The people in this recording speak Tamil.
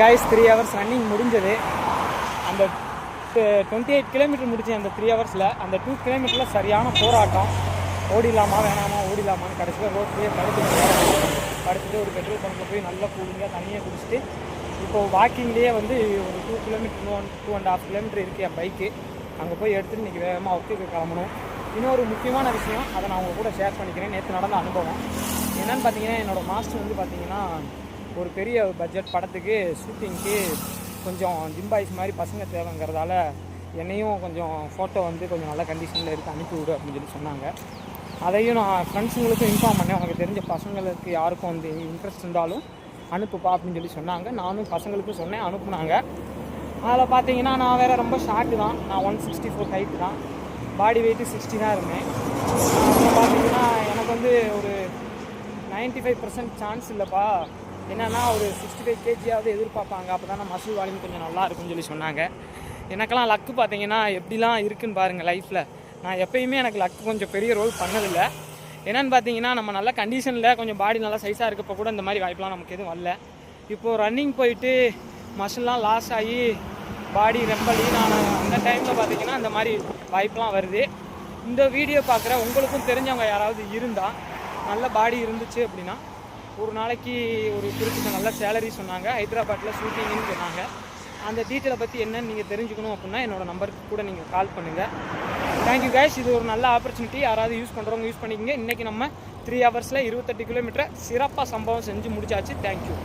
கைஸ் 3 hours ரன்னிங் முடிஞ்சது. அந்த 28 கிலோமீட்டர் முடிச்சு அந்த 3 ஹவர்ஸில் அந்த 2 கிலோமீட்டரில் சரியான போராட்டம். ஓடிடலாமா வேணாமா ஓடிடலாமான்னு கடைசியில் ரோட்லேயே படுத்துட்டு ஒரு பெட்ரோல் பம்பில் போய் நல்லா கூலிங்காக தண்ணியை குடிச்சிட்டு இப்போது வாக்கிங்லேயே வந்து ஒரு 2 கிலோமீட்டர் 2.5 கிலோமீட்டர் இருக்குது என் பைக்கு. அங்கே போய் எடுத்துகிட்டு இன்றைக்கி வேகமாக ஒர்க்குக்கு கிளம்பணும். இன்னொரு முக்கியமான விஷயம், அதை நான் உங்கள் கூட ஷேர் பண்ணிக்கிறேன். நேற்று நடந்த அனுபவம் என்னென்னு பார்த்தீங்கன்னா, என்னோடய மாஸ்டர் வந்து பார்த்தீங்கன்னா ஒரு பெரிய பட்ஜெட் படத்துக்கு ஷூட்டிங்க்கு கொஞ்சம் ஜிம்பாய்ஸ் மாதிரி பசங்க தேவைங்கிறதால என்னையும் கொஞ்சம் ஃபோட்டோ வந்து கொஞ்சம் நல்ல கண்டிஷனில் எடுத்து அனுப்பி விடு அப்படின்னு சொல்லி சொன்னாங்க. அதையும் நான் ஃப்ரெண்ட்ஸுங்களுக்கும் இன்ஃபார்ம் பண்ணேன். உனக்கு தெரிஞ்ச பசங்களுக்கு யாருக்கும் வந்து இன்ட்ரெஸ்ட் இருந்தாலும் அனுப்புப்பா அப்படின்னு சொல்லி சொன்னாங்க. நானும் பசங்களுக்கும் சொன்னேன், அனுப்புனாங்க. அதில் பார்த்தீங்கன்னா நான் வேறு ரொம்ப ஷார்ட்டு தான். நான் 164 ஹைட்டு தான், பாடி வெயிட்டு 60 தான் இருந்தேன். அதில் பார்த்தீங்கன்னா எனக்கு வந்து ஒரு 95% சான்ஸ் இல்லைப்பா, என்னென்னா ஒரு 65 kgயாவது எதிர்பார்ப்பாங்க, அப்போ தான் மசில் வால்யூம் கொஞ்சம் நல்லா இருக்குன்னு சொல்லி சொன்னாங்க. எனக்கெல்லாம் லக்கு பார்த்தீங்கன்னா எப்படிலாம் இருக்குதுன்னு பாருங்கள் லைஃப்பில். நான் எப்போயுமே எனக்கு லக்கு கொஞ்சம் பெரிய ரோல் பண்ணதில்லை. என்னென்னு பார்த்தீங்கன்னா, நம்ம நல்ல கண்டிஷனில் கொஞ்சம் பாடி நல்லா சைஸாக இருக்கப்போ கூட இந்த மாதிரி வாய்ப்பெலாம் நமக்கு எதுவும் வரல. இப்போது ரன்னிங் போயிட்டு மசில்லாம் லாஸ் ஆகி பாடி ரொம்ப லீனான அந்த டைமில் பார்த்தீங்கன்னா இந்த மாதிரி வாய்ப்பெலாம் வருது. இந்த வீடியோ பார்க்குற உங்களுக்கும் தெரிஞ்சவங்க யாராவது இருந்தால், நல்ல பாடி இருந்துச்சு அப்படின்னா, ஒரு நாளைக்கு ஒரு குறிப்பிட்ட நல்ல சேலரி சொன்னாங்க, ஹைதராபாத்தில் ஷூட்டிங்னு சொன்னாங்க. அந்த டீட்டெயிலை பற்றி என்னன்னு நீங்கள் தெரிஞ்சுக்கணும் அப்படின்னா என்னோடய நம்பருக்கு கூட நீங்கள் கால் பண்ணுங்கள். Thank you guys. இது ஒரு நல்ல ஆப்பர்ச்சுனிட்டி. யாராவது யூஸ் பண்ணுறவங்க யூஸ் பண்ணிக்கங்க. இன்றைக்கி நம்ம 3 ஹவர்ஸில் 28 கிலோமீட்டர் சிறப்பாக சம்பவம் செஞ்சு முடிச்சாச்சு. தேங்க்யூ.